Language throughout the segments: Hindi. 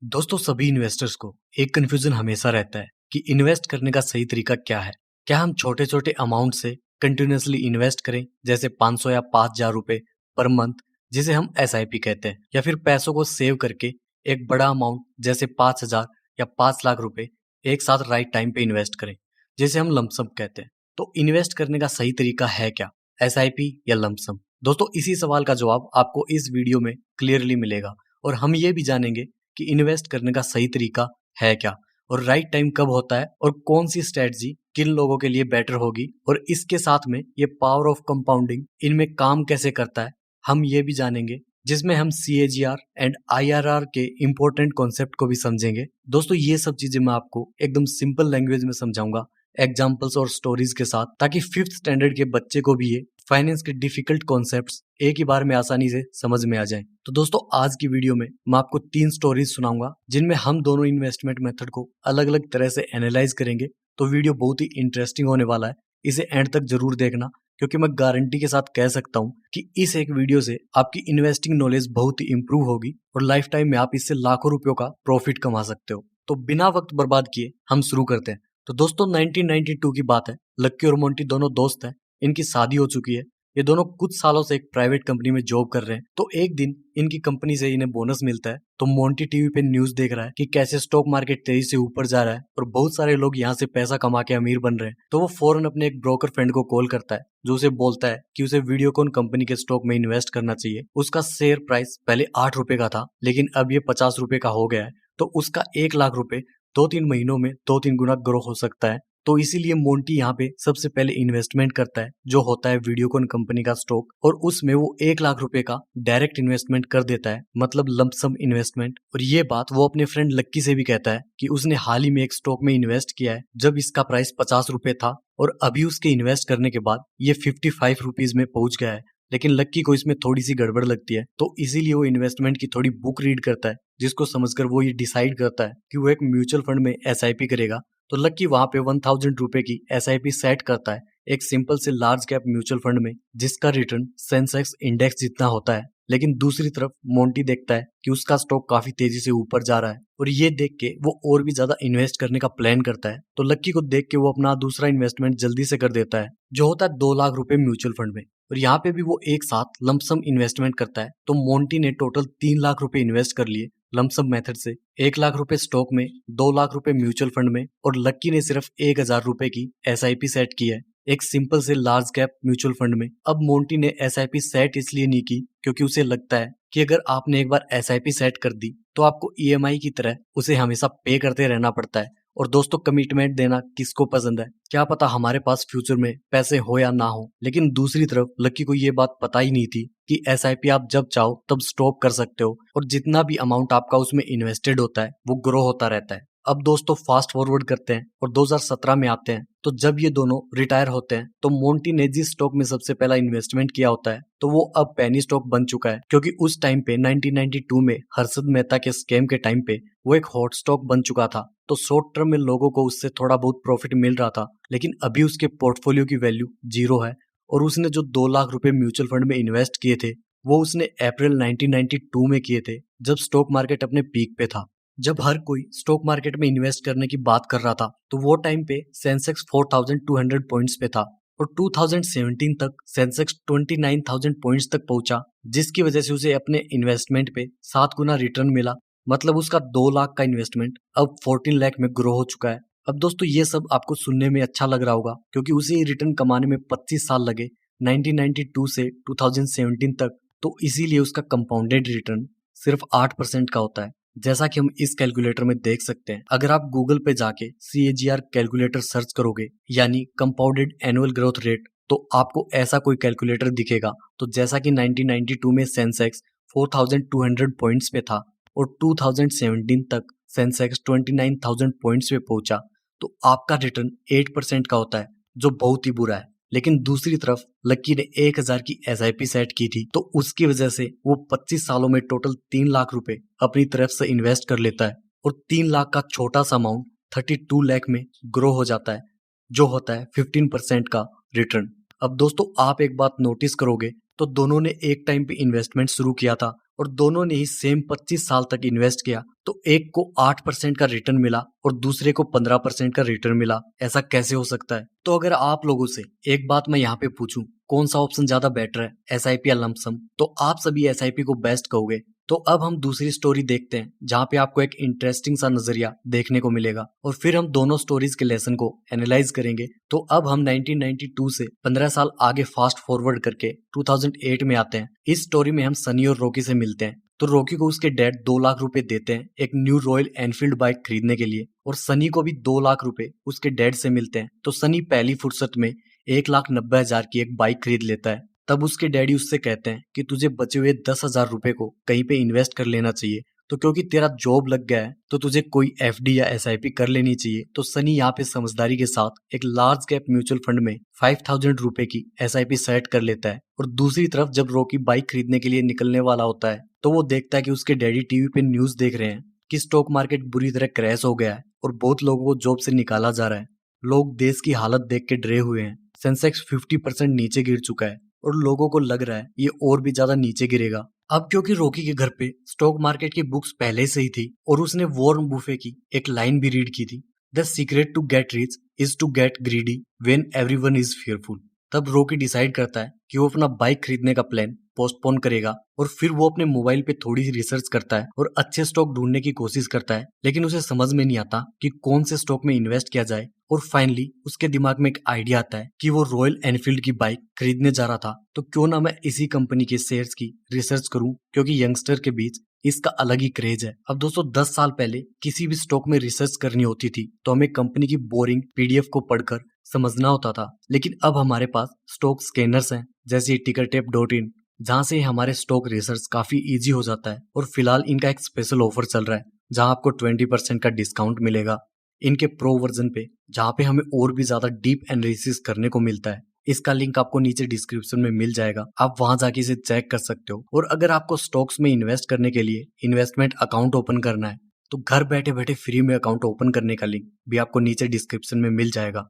दोस्तों सभी इन्वेस्टर्स को एक कंफ्यूजन हमेशा रहता है कि इन्वेस्ट करने का सही तरीका क्या है। क्या हम छोटे छोटे अमाउंट से कंटिन्यूसली इन्वेस्ट करें, जैसे 500 या 5,000 रुपए पर मंथ, जिसे हम एसआईपी कहते हैं, या फिर पैसों को सेव करके एक बड़ा अमाउंट जैसे 5,000 या 5 लाख रुपए एक साथ राइट टाइम पे इन्वेस्ट करें, जिसे हम लमसम कहते हैं। तो इन्वेस्ट करने का सही तरीका है क्या, एसआईपी या लमसम? दोस्तों इसी सवाल का जवाब आपको इस वीडियो में क्लियरली मिलेगा, और हम ये भी जानेंगे कि इन्वेस्ट करने का सही तरीका है क्या, और राइट टाइम कब होता है, और कौन सी स्ट्रेटजी किन लोगों के लिए बेटर होगी, और इसके साथ में ये पावर ऑफ कंपाउंडिंग इनमें काम कैसे करता है हम ये भी जानेंगे, जिसमें हम CAGR एंड IRR के इंपॉर्टेंट कॉन्सेप्ट को भी समझेंगे। दोस्तों ये सब चीजें मैं आपको एकदम सिंपल लैंग्वेज में समझाऊंगा, एग्जाम्पल्स और स्टोरीज के साथ, ताकि 5th स्टैंडर्ड के बच्चे को भी ये फाइनेंस के डिफिकल्ट कॉन्सेप्ट्स एक ही बार में आसानी से समझ में आ जाएं। तो दोस्तों आज की वीडियो में मैं आपको 3 स्टोरीज सुनाऊंगा, जिनमें हम दोनों इन्वेस्टमेंट मेथड को अलग अलग तरह से एनालाइज करेंगे। तो वीडियो बहुत ही इंटरेस्टिंग होने वाला है, इसे एंड तक जरूर देखना, क्योंकि मैं गारंटी के साथ कह सकता हूँ कि इस एक वीडियो से आपकी इन्वेस्टिंग नॉलेज बहुत ही इंप्रूव होगी, और लाइफ टाइम में आप इससे लाखों रुपयों का प्रॉफिट कमा सकते हो। तो बिना वक्त बर्बाद किए हम शुरू करते हैं। तो दोस्तों 1992 की बात है। लक्की और मोंटी दोनों दोस्त हैं, इनकी शादी हो चुकी है, ये दोनों कुछ सालों से एक प्राइवेट कंपनी में जॉब कर रहे हैं। तो एक दिन इनकी कंपनी से इन्हें बोनस मिलता है। तो मोंटी टीवी पे न्यूज देख रहा है कि कैसे स्टॉक मार्केट तेजी से ऊपर जा रहा है और बहुत सारे लोग यहाँ से पैसा कमा के अमीर बन रहे हैं। तो वो फौरन अपने एक ब्रोकर फ्रेंड को कॉल करता है, जो उसे बोलता है कि उसे वीडियोकॉन कंपनी के स्टॉक में इन्वेस्ट करना चाहिए। उसका शेयर प्राइस पहले 8 रुपए का था, लेकिन अब ये 50 रुपए का हो गया है। तो उसका 1 लाख रुपए 2-3 महीनों में 2-3 गुना ग्रो हो सकता है। तो इसीलिए मोंटी यहाँ पे सबसे पहले इन्वेस्टमेंट करता है, जो होता है वीडियोकॉन कंपनी का स्टॉक, और उसमें वो 1 लाख रुपए का डायरेक्ट इन्वेस्टमेंट कर देता है, मतलब लंपसम इन्वेस्टमेंट। और ये बात वो अपने फ्रेंड लक्की से भी कहता है कि उसने हाल ही में एक स्टॉक में इन्वेस्ट किया है, जब इसका प्राइस 50 रुपए था, और अभी उसके इन्वेस्ट करने के बाद ये 55 रुपीज में पहुंच गया है। लेकिन लक्की को इसमें थोड़ी सी गड़बड़ लगती है, तो इसीलिए वो इन्वेस्टमेंट की थोड़ी बुक रीड करता है, जिसको समझकर वो ये डिसाइड करता है कि वो एक म्यूचुअल फंड में SIP करेगा। तो लक्की वहां पे 1000 रुपए की SIP सेट करता है, एक सिंपल से लार्ज कैप म्यूचुअल फंड में, जिसका रिटर्न सेंसेक्स इंडेक्स जितना होता है। लेकिन दूसरी तरफ मोंटी देखता है कि उसका स्टॉक काफी तेजी से ऊपर जा रहा है, और ये देख के वो और भी ज्यादा इन्वेस्ट करने का प्लान करता है। तो लक्की को देख के वो अपना दूसरा इन्वेस्टमेंट जल्दी से कर देता है, जो होता है 2 लाख रुपए म्यूचुअल फंड में। और यहाँ पे भी वो एक साथ लमसम इन्वेस्टमेंट करता है। तो मोंटी ने टोटल 3 लाख रुपए इन्वेस्ट कर लिए लमसम मेथड से, 1 लाख रुपए स्टॉक में, 2 लाख रुपए म्यूचुअल फंड में, और लक्की ने सिर्फ 1,000 रुपए की SIP सेट की है, एक सिंपल से लार्ज कैप म्यूचुअल फंड में। अब मोंटी ने SIP सेट इसलिए नहीं की क्योंकि उसे लगता है कि अगर आपने एक बार SIP सेट कर दी तो आपको EMI की तरह उसे हमेशा पे करते रहना पड़ता है। और दोस्तों कमिटमेंट देना किसको पसंद है, क्या पता हमारे पास फ्यूचर में पैसे हो या ना हो। लेकिन दूसरी तरफ लक्की को ये बात पता ही नहीं थी कि SIP आप जब चाहो तब स्टॉप कर सकते हो, और जितना भी अमाउंट आपका उसमें इन्वेस्टेड होता है वो ग्रो होता रहता है। अब दोस्तों फास्ट फॉरवर्ड करते हैं और 2017 में आते हैं। तो जब ये दोनों रिटायर होते हैं, तो मोंटी ने जिस स्टॉक में सबसे पहला इन्वेस्टमेंट किया होता है, तो वो अब पेनी स्टॉक बन चुका है, क्योंकि उस टाइम पे 1992 में हर्षद मेहता के स्कैम के टाइम पे वो एक हॉट स्टॉक बन चुका था। तो शॉर्ट टर्म में लोगों को उससे थोड़ा बहुत प्रॉफिट मिल रहा था, लेकिन अभी उसके पोर्टफोलियो की वैल्यू 0 है। और उसने जो 2 लाख रुपए म्यूचुअल फंड में इन्वेस्ट किए थे, वो उसने अप्रैल 1992 में किए थे, जब स्टॉक मार्केट अपने पीक पे था। जब हर कोई स्टॉक मार्केट में इन्वेस्ट करने की बात कर रहा था, तो वो टाइम पे सेंसेक्स 4200 पॉइंट्स पे था, और 2017 तक सेंसेक्स 29,000 पॉइंट्स तक पहुंचा, जिसकी वजह से उसे अपने इन्वेस्टमेंट पे 7 गुना रिटर्न मिला। मतलब उसका 2 लाख का इन्वेस्टमेंट अब 14 लाख में ग्रो हो चुका है। अब दोस्तों ये सब आपको सुनने में अच्छा लग रहा होगा, क्योंकि उसे रिटर्न कमाने में 25 साल लगे, 1992 से 2017 तक। तो इसीलिए उसका कंपाउंडेड रिटर्न सिर्फ 8% का होता है, जैसा कि हम इस कैलकुलेटर में देख सकते हैं। अगर आप गूगल पे जाके CAGR कैलकुलेटर सर्च करोगे, यानी कंपाउंडेड एनुअल ग्रोथ रेट, तो आपको ऐसा कोई कैलकुलेटर दिखेगा। तो जैसा कि 1992 में सेंसेक्स 4200 पॉइंट्स पे था, और 2017 तक सेंसेक्स 29,000 पॉइंट्स पे पहुंचा, तो आपका रिटर्न 8% का होता है, जो बहुत ही बुरा है। लेकिन दूसरी तरफ लक्की ने 1,000 की SIP सेट की थी, तो उसकी वजह से वो 25 सालों में टोटल 3 लाख रुपए अपनी तरफ से इन्वेस्ट कर लेता है, और 3 लाख का छोटा सा अमाउंट 32 लाख में ग्रो हो जाता है, जो होता है 15% का रिटर्न। अब दोस्तों आप एक बात नोटिस करोगे, तो दोनों ने एक टाइम पे इन्वेस्टमेंट शुरू किया था, और दोनों ने ही सेम 25 साल तक इन्वेस्ट किया, तो एक को 8% का रिटर्न मिला और दूसरे को 15% का रिटर्न मिला। ऐसा कैसे हो सकता है? तो अगर आप लोगों से एक बात मैं यहाँ पे पूछूं, कौन सा ऑप्शन ज्यादा बेटर है, एसआईपी या लमसम, तो आप सभी एसआईपी को बेस्ट कहोगे। तो अब हम दूसरी स्टोरी देखते हैं जहाँ पे आपको एक इंटरेस्टिंग सा नजरिया देखने को मिलेगा और फिर हम दोनों स्टोरीज के लेसन को एनालाइज करेंगे। तो अब हम 1992 से 15 साल आगे फास्ट फॉरवर्ड करके 2008 में आते हैं। इस स्टोरी में हम सनी और रॉकी से मिलते हैं। तो रॉकी को उसके डैड 2 लाख रुपए देते हैं एक न्यू रॉयल एनफील्ड बाइक खरीदने के लिए और सनी को भी 2 लाख रुपए उसके डैड से मिलते हैं। तो सनी पहली फुर्सत में 1,90,000 की एक बाइक खरीद लेता है। तब उसके डैडी उससे कहते हैं कि तुझे बचे हुए 10,000 रुपए को कहीं पे इन्वेस्ट कर लेना चाहिए। तो क्योंकि तेरा जॉब लग गया है तो तुझे कोई एफडी या एसआईपी कर लेनी चाहिए। तो सनी यहाँ पे समझदारी के साथ एक लार्ज कैप म्यूचुअल फंड में 5,000 रुपए की एसआईपी सेट कर लेता है। और दूसरी तरफ जब रॉकी बाइक खरीदने के लिए निकलने वाला होता है तो वो देखता है कि उसके डैडी टीवी पे न्यूज देख रहे हैं कि स्टॉक मार्केट बुरी तरह क्रैश हो गया है और बहुत लोगों को जॉब से निकाला जा रहा है। लोग देश की हालत देख के डरे हुए हैं। सेंसेक्स 50% नीचे गिर चुका है और लोगों को लग रहा है ये और भी ज्यादा नीचे गिरेगा। अब क्योंकि रॉकी के घर पे स्टॉक मार्केट की बुक्स पहले से ही थी और उसने वॉरेन बुफे की एक लाइन भी रीड की थी, the secret to get rich is to get greedy when everyone is fearful. तब रॉकी डिसाइड करता है कि वो अपना बाइक खरीदने का प्लान पोस्टपोन करेगा और फिर वो अपने मोबाइल पे थोड़ी सी रिसर्च करता है और अच्छे स्टॉक ढूंढने की कोशिश करता है, लेकिन उसे समझ में नहीं आता कि कौन से स्टॉक में इन्वेस्ट किया जाए। और फाइनली उसके दिमाग में एक आइडिया आता है कि वो रॉयल एनफील्ड की बाइक खरीदने जा रहा था, तो क्यों ना मैं इसी कंपनी के शेयर्स की रिसर्च करूं, क्योंकि यंगस्टर के बीच इसका अलग ही क्रेज है। अब दोस्तों 10 साल पहले किसी भी स्टॉक में रिसर्च करनी होती थी तो हमें कंपनी की बोरिंग पीडीएफ को पढ़कर समझना होता था, लेकिन अब हमारे पास स्टॉक स्कैनर्स हैं जैसे टिकरटेप.इन, जहां से हमारे स्टॉक रिसर्च काफी इजी हो जाता है। और फिलहाल इनका एक स्पेशल ऑफर चल रहा है जहां आपको 20% का डिस्काउंट मिलेगा इनके प्रो वर्जन पे, जहां पे हमें और भी ज्यादा डीप एनालिसिस करने को मिलता है। इसका लिंक आपको नीचे डिस्क्रिप्शन में मिल जाएगा, आप वहां जाके इसे चेक कर सकते हो। और अगर आपको स्टॉक्स में इन्वेस्ट करने के लिए इन्वेस्टमेंट अकाउंट ओपन करना है तो घर बैठे बैठे फ्री में अकाउंट ओपन करने का लिंक भी आपको नीचे डिस्क्रिप्शन में मिल जाएगा।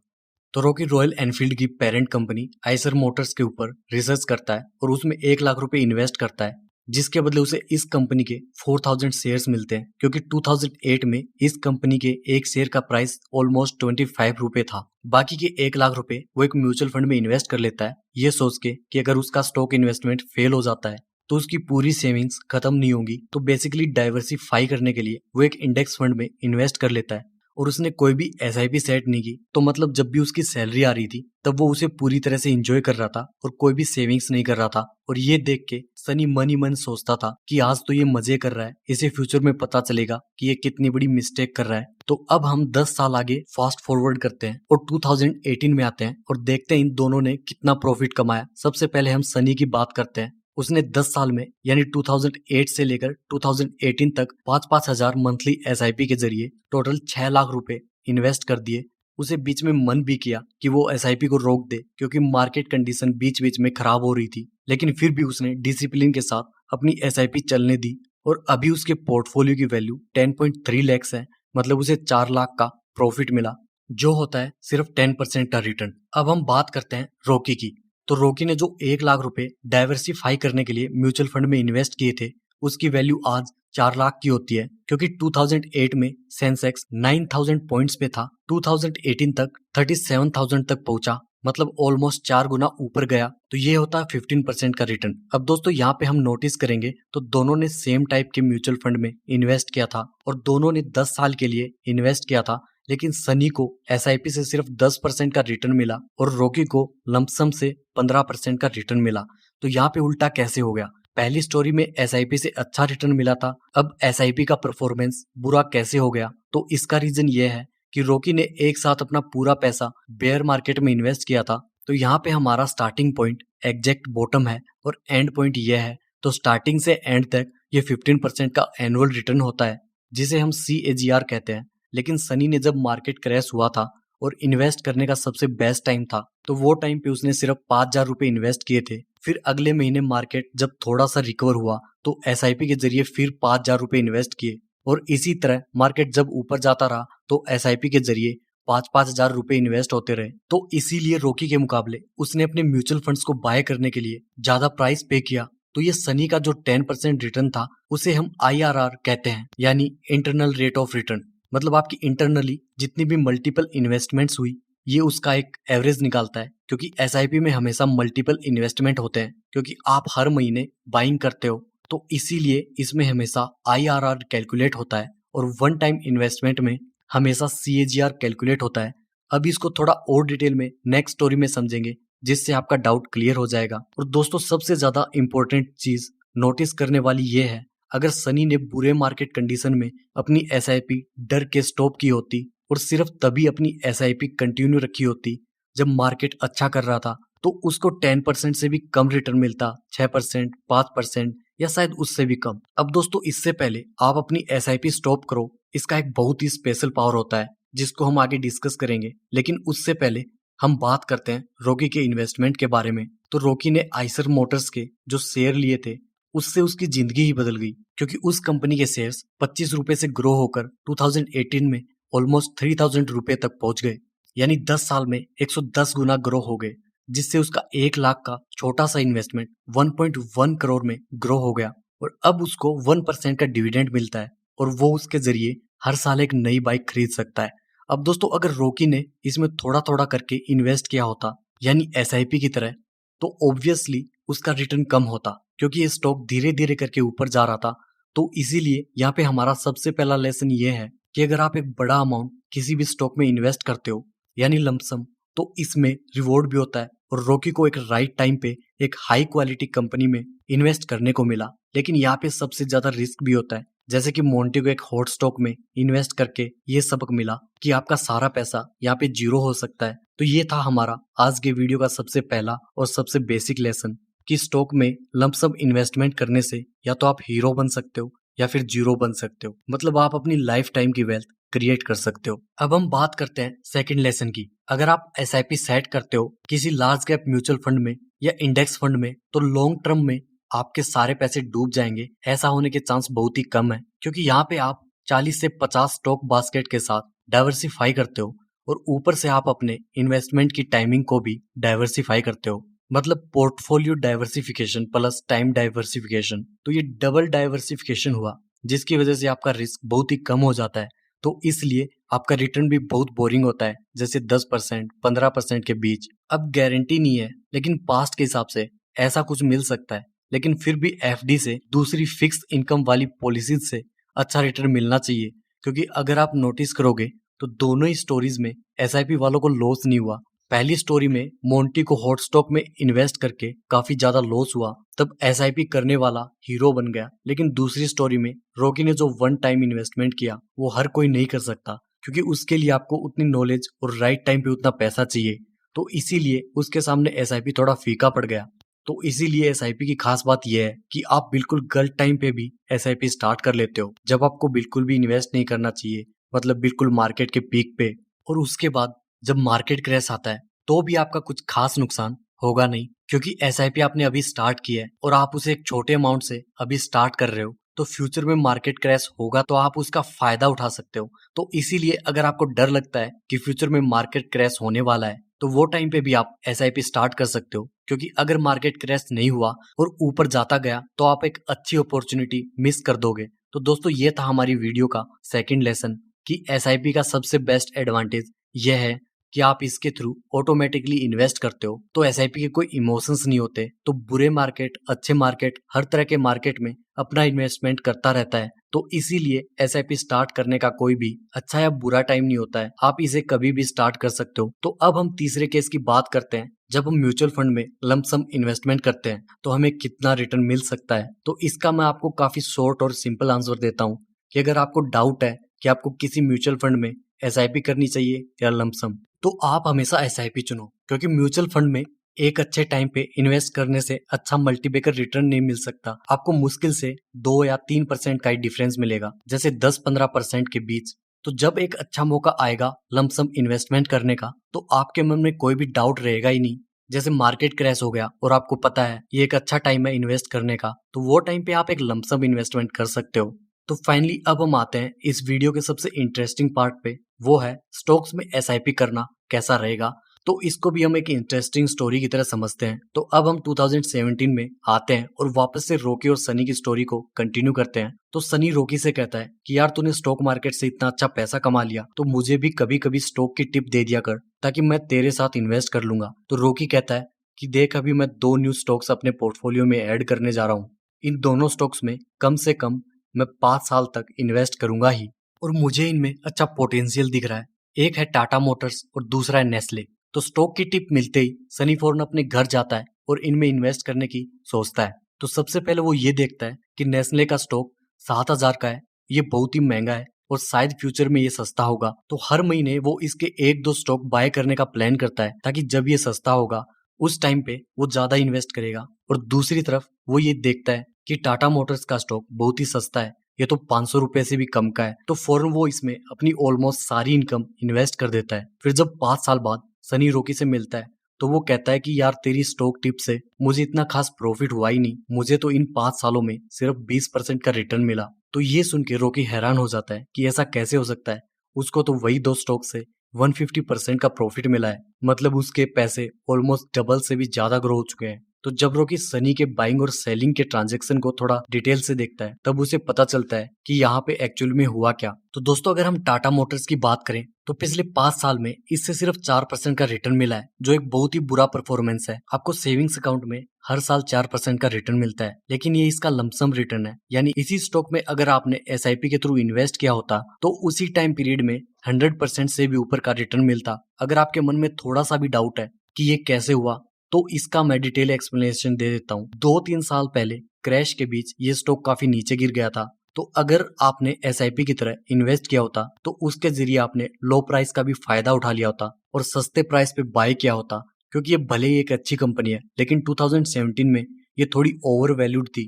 तो रॉकी रॉयल एनफील्ड की पेरेंट कंपनी आइसर मोटर्स के ऊपर रिसर्च करता है और उसमें 1 लाख रुपए इन्वेस्ट करता है, जिसके बदले उसे इस कंपनी के 4,000 शेयर्स मिलते हैं, क्योंकि 2008 में इस कंपनी के एक शेयर का प्राइस ऑलमोस्ट 25 रुपए था। बाकी के 1 लाख रुपए वो एक म्यूचुअल फंड में इन्वेस्ट कर लेता है, ये सोच के कि अगर उसका स्टॉक इन्वेस्टमेंट फेल हो जाता है तो उसकी पूरी सेविंग्स खत्म नहीं होंगी। तो बेसिकली डाइवर्सिफाई करने के लिए वो एक इंडेक्स फंड में इन्वेस्ट कर लेता है। और उसने कोई भी एसआईपी सेट नहीं की, तो मतलब जब भी उसकी सैलरी आ रही थी तब वो उसे पूरी तरह से एंजॉय कर रहा था और कोई भी सेविंग्स नहीं कर रहा था। और ये देख के सनी मन ही मन सोचता था कि आज तो ये मजे कर रहा है, इसे फ्यूचर में पता चलेगा कि ये कितनी बड़ी मिस्टेक कर रहा है। तो अब हम 10 साल आगे फास्ट फॉरवर्ड करते हैं और 2018 में आते हैं और देखते हैं इन दोनों ने कितना प्रॉफिट कमाया। सबसे पहले हम सनी की बात करते हैं। उसने 10 साल में यानी 2008 से लेकर 2018 तक 5-5 हजार मंथली एसआईपी के जरिए टोटल 6 लाख रुपए इन्वेस्ट कर दिए। उसे बीच में मन भी किया कि वो एसआईपी को रोक दे, क्योंकि मार्केट कंडीशन बीच बीच में खराब हो रही थी, लेकिन फिर भी उसने डिसिप्लिन के साथ अपनी एसआईपी चलने दी और अभी उसके पोर्टफोलियो की वैल्यू 10.3 लाख है। मतलब उसे 4 लाख का प्रॉफिट मिला, जो होता है सिर्फ 10% का रिटर्न। अब हम बात करते हैं रॉकी की। तो रॉकी ने जो 1 लाख रुपए डाइवर्सिफाई करने के लिए म्यूचुअल फंड में इन्वेस्ट किए थे उसकी वैल्यू आज 4 लाख की होती है, क्योंकि 2008 में सेंसेक्स 9,000 पॉइंट्स पे था, 2018 तक 37,000 तक पहुंचा, मतलब ऑलमोस्ट 4 गुना ऊपर गया। तो ये होता है 15% का रिटर्न। अब दोस्तों यहाँ पे हम नोटिस करेंगे तो दोनों ने सेम टाइप के म्यूचुअल फंड में इन्वेस्ट किया था और दोनों ने 10 साल के लिए इन्वेस्ट किया था, लेकिन सनी को एसआईपी से सिर्फ 10% का रिटर्न मिला और रॉकी को लमसम से 15% का रिटर्न मिला। तो यहाँ पे उल्टा कैसे हो गया? पहली स्टोरी में एसआईपी से अच्छा रिटर्न मिला था, अब एसआईपी का परफॉर्मेंस बुरा कैसे हो गया? तो इसका रीजन ये है कि रॉकी ने एक साथ अपना पूरा पैसा बेयर मार्केट में इन्वेस्ट किया था। तो यहाँ पे हमारा स्टार्टिंग पॉइंट एग्जैक्ट बॉटम है और एंड पॉइंट ये है। तो स्टार्टिंग से एंड तक ये 15% का एनुअल रिटर्न होता है, जिसे हम CAGR कहते हैं। लेकिन सनी ने जब मार्केट क्रैश हुआ था और इन्वेस्ट करने का सबसे बेस्ट टाइम था, तो वो टाइम पे उसने सिर्फ 5,000 रुपए इन्वेस्ट किए थे। फिर अगले महीने मार्केट जब थोड़ा सा रिकवर हुआ तो एसआईपी के जरिए फिर 5,000 रुपए इन्वेस्ट किए और इसी तरह मार्केट जब ऊपर जाता रहा तो एसआईपी के जरिए 5-5 हजार रुपए इन्वेस्ट होते रहे। तो इसीलिए रॉकी के मुकाबले उसने अपने म्यूचुअल फंड्स को बाय करने के लिए ज्यादा प्राइस पे किया तो ये सनी का जो 10% रिटर्न था उसे हम IRR कहते हैं, यानी इंटरनल रेट ऑफ रिटर्न। मतलब आपकी इंटरनली जितनी भी मल्टीपल इन्वेस्टमेंट्स हुई ये उसका एक एवरेज निकालता है, क्योंकि SIP में हमेशा मल्टीपल इन्वेस्टमेंट होते हैं, क्योंकि आप हर महीने बाइंग करते हो, तो इसीलिए इसमें हमेशा IRR कैलकुलेट होता है और वन टाइम इन्वेस्टमेंट में हमेशा CAGR कैलकुलेट होता है। अब इसको थोड़ा और डिटेल में नेक्स्ट स्टोरी में समझेंगे, जिससे आपका डाउट क्लियर हो जाएगा। और दोस्तों सबसे ज्यादा इंपॉर्टेंट चीज नोटिस करने वाली ये है, अगर सनी ने बुरे मार्केट कंडीशन में अपनी SIP डर के स्टॉप की होती और सिर्फ तभी अपनी SIP कंटिन्यू रखी होती जब मार्केट अच्छा कर रहा था, तो उसको 10% से भी कम रिटर्न मिलता, 6%, 5% या शायद उससे भी कम। अब दोस्तों इससे पहले आप अपनी SIP स्टॉप करो, इसका एक बहुत ही स्पेशल पावर होता है जिसको हम आगे डिस्कस करेंगे। लेकिन उससे पहले हम बात करते हैं रॉकी के इन्वेस्टमेंट के बारे में। तो रॉकी ने आइसर मोटर्स के जो शेयर लिए थे उससे उसकी जिंदगी ही बदल गई, क्योंकि उस कंपनी के शेयर्स 25 रुपए से ग्रो होकर 2018 में ऑलमोस्ट 3000 रुपए तक पहुंच गए, यानी 10 साल में 110 गुना ग्रो हो गए, जिससे उसका 1 लाख का छोटा सा इन्वेस्टमेंट 1.1 करोड़ में ग्रो हो गया। और अब उसको 1% का डिविडेंड मिलता है और वो उसके जरिए हर साल एक नई बाइक खरीद सकता है। अब दोस्तों अगर रॉकी ने इसमें थोड़ा थोड़ा करके इन्वेस्ट किया होता, यानी SIP की तरह, तो ऑब्वियसली उसका रिटर्न कम होता, क्योंकि ये स्टॉक धीरे धीरे करके ऊपर जा रहा था। तो इसीलिए यहाँ पे हमारा सबसे पहला लेसन ये है कि अगर आप एक बड़ा अमाउंट किसी भी स्टॉक में इन्वेस्ट करते हो, यानी लमसम, तो इसमें रिवॉर्ड भी होता है। और रॉकी को एक राइट टाइम पे एक हाई क्वालिटी कंपनी में इन्वेस्ट करने को मिला। लेकिन यहाँ पे सबसे ज्यादा रिस्क भी होता है, जैसे कि मोंटी को एक हॉट स्टॉक में इन्वेस्ट करके ये सबक मिला कि आपका सारा पैसा यहाँ पे जीरो हो सकता है। तो ये था हमारा आज के वीडियो का सबसे पहला और सबसे बेसिक लेसन कि स्टॉक में लमसम इन्वेस्टमेंट करने से या तो आप हीरो बन सकते हो या फिर जीरो बन सकते हो। मतलब आप अपनी लाइफ टाइम की वेल्थ क्रिएट कर सकते हो। अब हम बात करते हैं सेकंड लेसन की। अगर आप SIP सेट करते हो किसी लार्ज कैप म्यूचुअल फंड में या इंडेक्स फंड में, तो लॉन्ग टर्म में आपके सारे पैसे डूब जाएंगे। ऐसा होने के चांस बहुत ही कम है, क्योंकि यहाँ पे आप 40 से 50 स्टॉक बास्केट के साथ डाइवर्सिफाई करते हो और ऊपर से आप अपने इन्वेस्टमेंट की टाइमिंग को भी डाइवर्सिफाई करते हो। मतलब portfolio diversification plus time diversification, तो ये डबल डाइवर्सिफिकेशन हुआ, जिसकी वजह से आपका रिस्क बहुत ही कम हो जाता है। तो इसलिए आपका रिटर्न भी बहुत बोरिंग होता है, जैसे 10%, 15% के बीच। अब गारंटी नहीं है, लेकिन पास्ट के हिसाब से ऐसा कुछ मिल सकता है। लेकिन फिर भी FD से दूसरी फिक्स इनकम वाली पॉलिसीज से अच्छा रिटर्न मिलना चाहिए, क्योंकि अगर आप नोटिस करोगे तो दोनों ही स्टोरीज में SIP वालों को लॉस नहीं हुआ। पहली स्टोरी में मोंटी को हॉट स्टॉक में इन्वेस्ट करके काफी ज्यादा लॉस हुआ, तब SIP करने वाला हीरो बन गया। लेकिन दूसरी स्टोरी में रॉकी ने जो वन टाइम इन्वेस्टमेंट किया वो हर कोई नहीं कर सकता, क्योंकि उसके लिए आपको उतनी नॉलेज और राइट टाइम पे उतना पैसा चाहिए। तो इसीलिए उसके सामने SIP थोड़ा फीका पड़ गया। तो इसीलिए SIP की खास बात यह है कि आप बिल्कुल गलत टाइम पे भी SIP स्टार्ट कर लेते हो, जब आपको बिल्कुल भी इन्वेस्ट नहीं करना चाहिए, मतलब बिल्कुल मार्केट के पीक पे। और उसके बाद जब मार्केट क्रैश आता है तो भी आपका कुछ खास नुकसान होगा नहीं, क्योंकि SIP आपने अभी स्टार्ट किया है और आप उसे एक छोटे अमाउंट से अभी स्टार्ट कर रहे हो। तो फ्यूचर में मार्केट क्रैश होगा तो आप उसका फायदा उठा सकते हो। तो इसीलिए अगर आपको डर लगता है कि फ्यूचर में मार्केट क्रैश होने वाला है, तो वो टाइम पे भी आप SIP स्टार्ट कर सकते हो, क्योंकि अगर मार्केट क्रैश नहीं हुआ और ऊपर जाता गया तो आप एक अच्छी अपॉर्चुनिटी मिस कर दोगे। तो दोस्तों ये था हमारी वीडियो का सेकंड लेसन कि SIP का सबसे बेस्ट एडवांटेज यह है कि आप इसके थ्रू ऑटोमेटिकली इन्वेस्ट करते हो, तो SIP के कोई इमोशंस नहीं होते। तो बुरे मार्केट, अच्छे मार्केट, हर तरह के मार्केट में अपना इन्वेस्टमेंट करता रहता है। तो इसीलिए SIP स्टार्ट करने का कोई भी अच्छा या बुरा टाइम नहीं होता है, आप इसे कभी भी स्टार्ट कर सकते हो। तो अब हम तीसरे केस की बात करते हैं। जब हम म्यूचुअल फंड में लमसम इन्वेस्टमेंट करते हैं तो हमें कितना रिटर्न मिल सकता है। तो इसका मैं आपको काफी शॉर्ट और सिंपल आंसर देता हूँ कि अगर आपको डाउट है कि आपको किसी म्यूचुअल फंड में SIP करनी चाहिए या लमसम, तो आप हमेशा SIP चुनो, क्योंकि म्यूचुअल फंड में एक अच्छे टाइम पे इन्वेस्ट करने से अच्छा मल्टीबैगर रिटर्न नहीं मिल सकता। आपको मुश्किल से 2 या 3% का ही डिफरेंस मिलेगा, जैसे 10-15% के बीच। तो जब एक अच्छा मौका आएगा लमसम इन्वेस्टमेंट करने का, तो आपके मन में कोई भी डाउट रहेगा ही नहीं। जैसे मार्केट क्रैश हो गया और आपको पता है ये एक अच्छा टाइम है इन्वेस्ट करने का, तो वो टाइम पे आप एक लमसम इन्वेस्टमेंट कर सकते हो। तो फाइनली अब हम आते हैं इस वीडियो के सबसे इंटरेस्टिंग पार्ट पे, वो है स्टॉक्स में SIP करना कैसा रहेगा। तो इसको भी हम एक इंटरेस्टिंग स्टोरी की तरह समझते हैं। तो अब हम 2017 में आते हैं और वापस से रॉकी और सनी की स्टोरी को कंटिन्यू करते हैं। तो सनी रॉकी से कहता है कि यार तूने स्टॉक मार्केट से इतना अच्छा पैसा कमा लिया, तो मुझे भी कभी कभी स्टॉक की टिप दे दिया कर, ताकि मैं तेरे साथ इन्वेस्ट कर लूंगा। तो रॉकी कहता है कि देख, अभी मैं 2 न्यू स्टॉक्स अपने पोर्टफोलियो में ऐड करने जा रहा हूँ। इन दोनों स्टॉक्स में कम से कम मैं 5 साल तक इन्वेस्ट करूंगा ही, और मुझे इनमें अच्छा पोटेंशियल दिख रहा है। एक है टाटा मोटर्स और दूसरा है नेस्ले। तो स्टॉक की टिप मिलते ही सनी फौरन अपने घर जाता है और इनमें इन्वेस्ट करने की सोचता है। तो सबसे पहले वो ये देखता है कि नेस्ले का स्टॉक 7,000 का है, ये बहुत ही महंगा है और शायद फ्यूचर में ये सस्ता होगा। तो हर महीने वो इसके 1-2 स्टॉक बाय करने का प्लान करता है, ताकि जब ये सस्ता होगा उस टाइम पे वो ज्यादा इन्वेस्ट करेगा। और दूसरी तरफ वो ये देखता है कि टाटा मोटर्स का स्टॉक बहुत ही सस्ता है, ये तो 500 रुपए से भी कम का है। तो फौरन वो इसमें अपनी ऑलमोस्ट सारी इनकम इन्वेस्ट कर देता है। फिर जब 5 साल बाद सनी रॉकी से मिलता है तो वो कहता है कि यार तेरी स्टॉक टिप से मुझे इतना खास प्रॉफिट हुआ ही नहीं, मुझे तो इन 5 सालों में सिर्फ 20% का रिटर्न मिला। तो ये सुन के रॉकी हैरान हो जाता है कि ऐसा कैसे हो सकता है, उसको तो वही 2 स्टॉक से 150% का प्रॉफिट मिला है, मतलब उसके पैसे ऑलमोस्ट डबल से भी ज्यादा ग्रो हो चुके हैं। तो जब रॉकी सनी के बाइंग और सेलिंग के ट्रांजैक्शन को थोड़ा डिटेल से देखता है, तब उसे पता चलता है कि यहाँ पे एक्चुअल में हुआ क्या। तो दोस्तों, अगर हम टाटा मोटर्स की बात करें तो पिछले 5 साल में इससे सिर्फ 4% का रिटर्न मिला है, जो एक बहुत ही बुरा परफॉर्मेंस है। आपको सेविंग्स अकाउंट में हर साल 4% का रिटर्न मिलता है, लेकिन ये इसका लमसम रिटर्न है। यानी इसी स्टॉक में अगर आपने SIP के थ्रू इन्वेस्ट किया होता तो उसी टाइम पीरियड में 100% से भी ऊपर का रिटर्न मिलता। अगर आपके मन में थोड़ा सा भी डाउट है कि ये कैसे हुआ, तो इसका मैं डिटेल एक्सप्लेनेशन दे देता हूँ। 2-3 साल पहले क्रैश के बीच ये स्टॉक काफी नीचे गिर गया था। तो अगर आपने SIP की तरह इन्वेस्ट किया होता तो उसके जरिए आपने लो प्राइस का भी फायदा उठा लिया होता और सस्ते प्राइस पे बाय किया होता, क्योंकि ये भले ही एक अच्छी कंपनी है, लेकिन 2017 में ये थोड़ी ओवर वैल्यूड थी।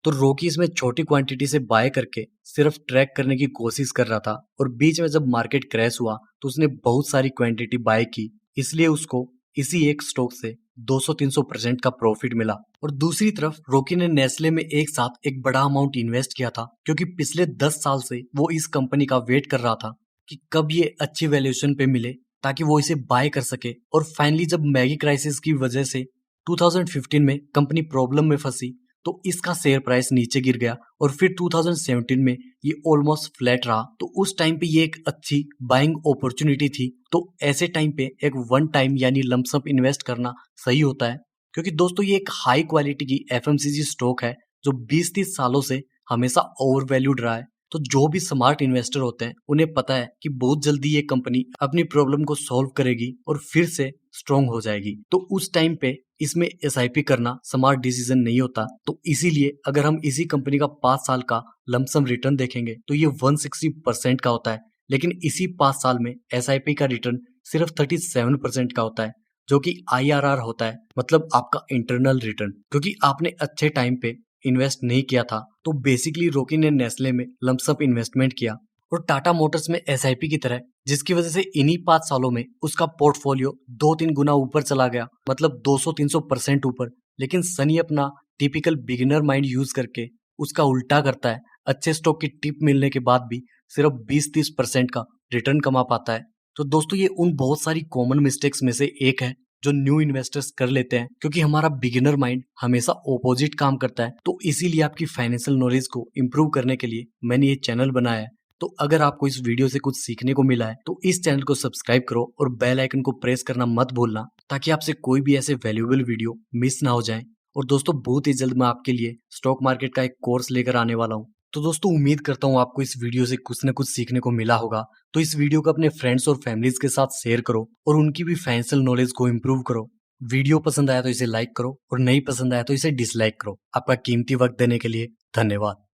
तो रॉकी इसमें छोटी क्वांटिटी से बाय करके सिर्फ ट्रैक करने की कोशिश कर रहा था, और बीच में जब मार्केट क्रैश हुआ तो उसने बहुत सारी क्वांटिटी बाय की, इसलिए उसको इसी एक स्टॉक से 200-300% का प्रॉफिट मिला। और दूसरी तरफ रॉकी ने नेस्ले में एक साथ एक बड़ा अमाउंट इन्वेस्ट किया था, क्योंकि पिछले 10 साल से वो इस कंपनी का वेट कर रहा था कि कब ये अच्छी वैल्यूएशन पे मिले, ताकि वो इसे बाय कर सके। और फाइनली जब मैगी क्राइसिस की वजह से 2015 में कंपनी प्रॉब्लम में फंसी, तो इसका शेयर प्राइस नीचे गिर गया और फिर 2017 में ये ऑलमोस्ट फ्लैट रहा। तो उस टाइम पे ये एक अच्छी बाइंग अपॉर्चुनिटी थी। तो ऐसे टाइम पे एक वन टाइम यानी लमसम इन्वेस्ट करना सही होता है, क्योंकि दोस्तों ये एक हाई क्वालिटी की FMCG स्टॉक है जो 20-30 सालों से हमेशा ओवर वैल्यूड रहा है। तो जो भी स्मार्ट इन्वेस्टर होते हैं उन्हें पता है कि बहुत जल्दी ये कंपनी अपनी प्रॉब्लम को सॉल्व करेगी और फिर से स्ट्रॉन्ग हो जाएगी। तो उस टाइम पे इसमें SIP करना स्मार्ट डिसीजन नहीं होता। तो इसीलिए अगर हम इसी कंपनी का 5 साल का लमसम रिटर्न देखेंगे तो ये 160% का होता है, लेकिन इसी 5 साल में SIP का रिटर्न सिर्फ 37% का होता है, जो कि IRR होता है, मतलब आपका इंटरनल रिटर्न, क्योंकि आपने अच्छे टाइम पे इन्वेस्ट नहीं किया था। तो बेसिकली रॉकी ने नेस्ले में लमसम इन्वेस्टमेंट किया और टाटा मोटर्स में SIP की तरह, जिसकी वजह से इन्हीं 5 सालों में उसका पोर्टफोलियो 2-3 गुना ऊपर चला गया, मतलब 200-300% ऊपर। लेकिन सनी अपना टिपिकल बिगिनर माइंड यूज करके उसका उल्टा करता है, अच्छे स्टॉक की टिप मिलने के बाद भी सिर्फ 20-30% का रिटर्न कमा पाता है। तो दोस्तों, ये उन बहुत सारी कॉमन मिस्टेक्स में से एक है जो न्यू इन्वेस्टर्स कर लेते हैं, क्योंकि हमारा बिगिनर माइंड हमेशा ऑपोजिट काम करता है। तो इसीलिए आपकी फाइनेंशियल नॉलेज को इम्प्रूव करने के लिए मैंने ये चैनल बनाया है। तो अगर आपको इस वीडियो से कुछ सीखने को मिला है तो इस चैनल को सब्सक्राइब करो और बेल आइकन को प्रेस करना मत भूलना, ताकि आपसे कोई भी ऐसे वैल्यूएबल वीडियो मिस ना हो जाए। और दोस्तों, बहुत ही जल्द मैं आपके लिए स्टॉक मार्केट का एक कोर्स लेकर आने वाला हूँ। तो दोस्तों, उम्मीद करता हूँ आपको इस वीडियो से कुछ न कुछ सीखने को मिला होगा। तो इस वीडियो को अपने फ्रेंड्स और फैमिलीज के साथ शेयर करो और उनकी भी फाइनेंशियल नॉलेज को इम्प्रूव करो। वीडियो पसंद आया तो इसे लाइक करो और नहीं पसंद आया तो इसे डिसलाइक करो। आपका कीमती वक्त देने के लिए धन्यवाद।